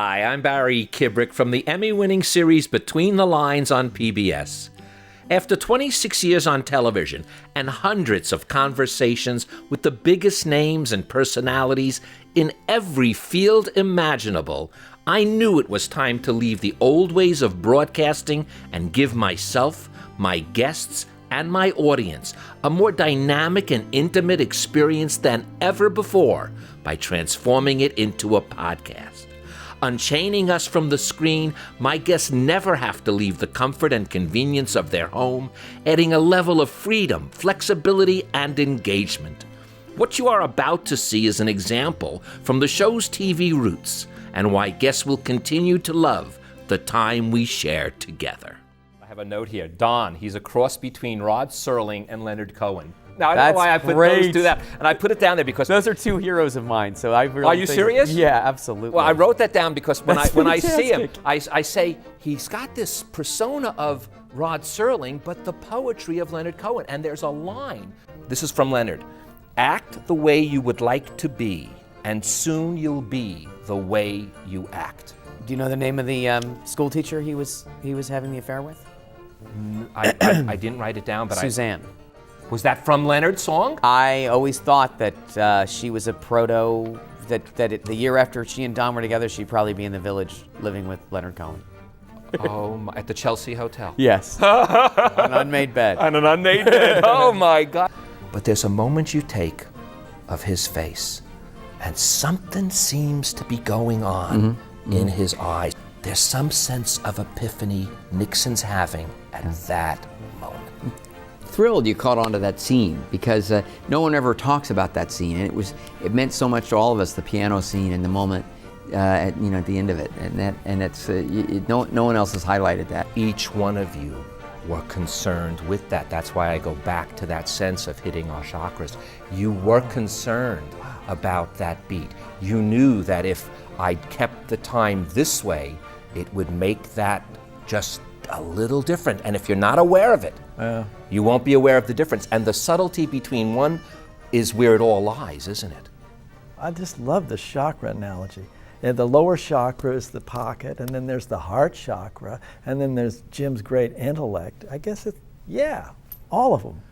Hi, I'm Barry Kibrick from the Emmy-winning series Between the Lines on PBS. After 26 years on television and hundreds of conversations with the biggest names and personalities in every field imaginable, I knew it was time to leave the old ways of broadcasting and give myself, my guests, and my audience a more dynamic and intimate experience than ever before by transforming it into a podcast. Unchaining us from the screen, my guests never have to leave the comfort and convenience of their home, adding a level of freedom, flexibility, and engagement. What you are about to see is an example from the show's TV roots and why guests will continue to love the time we share together. I have a note here. Don, he's a cross between Rod Serling and Leonard Cohen. Now, I don't know why I put those two down. And I put it down there because... Those are two heroes of mine, so I really Are you serious? Yeah, absolutely. Well, I wrote that down because when I see him, I say, he's got this persona of Rod Serling, but the poetry of Leonard Cohen. And there's a line. This is from Leonard. Act the way you would like to be, and soon you'll be the way you act. Do you know the name of the school teacher he was having the affair with? I didn't write it down, but Suzanne. Was that from Leonard's song? I always thought that she was a proto, the year after she and Don were together, she'd probably be in the Village living with Leonard Cohen. Oh, at the Chelsea Hotel. Yes. On an unmade bed. On an unmade bed. Oh my God. But there's a moment you take of his face, and something seems to be going on in his eyes. There's some sense of epiphany Nixon's having at that moment. Thrilled you caught on to that scene because no one ever talks about that scene, and it meant so much to all of us, the piano scene and the moment at the end of it, no one else has highlighted that. Each one of you were concerned with that. That's why I go back to that sense of hitting our chakras. You were concerned about that beat. You knew that if I'd kept the time this way, it would make that just a little different. And if you're not aware of it, you won't be aware of the difference. And the subtlety between one is where it all lies, isn't it? I just love the chakra analogy. And the lower chakra is the pocket, and then there's the heart chakra, and then there's Jim's great intellect. I guess all of them.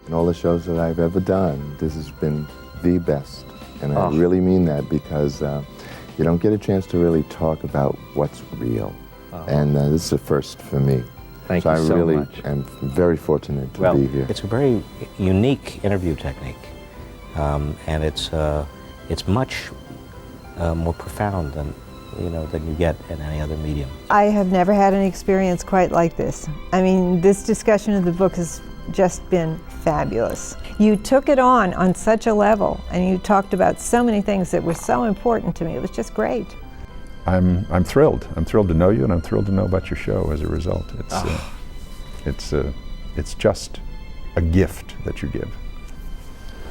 In all the shows that I've ever done, this has been the best. And I really mean that because you don't get a chance to really talk about what's real. And this is a first for me. Thank you so much. I really am very fortunate to be here. It's a very unique interview technique, and it's much more profound than you get in any other medium. I have never had an experience quite like this. I mean, this discussion of the book has just been fabulous. You took it on such a level, and you talked about so many things that were so important to me. It was just great. I'm thrilled. I'm thrilled to know you, and I'm thrilled to know about your show as a result. It's just a gift that you give.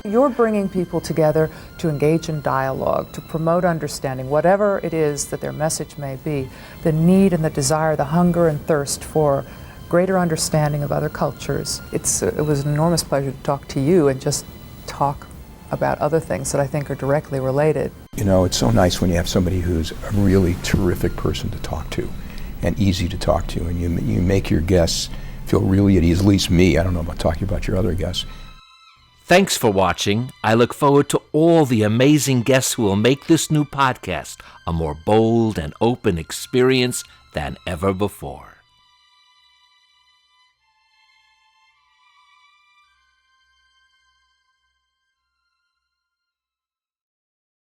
You're bringing people together to engage in dialogue, to promote understanding, whatever it is that their message may be, the need and the desire, the hunger and thirst for greater understanding of other cultures. It was an enormous pleasure to talk to you and just talk about other things that I think are directly related. It's so nice when you have somebody who's a really terrific person to talk to and easy to talk to, and you make your guests feel really at ease, at least me. I don't know about talking about your other guests. Thanks for watching. I look forward to all the amazing guests who will make this new podcast a more bold and open experience than ever before.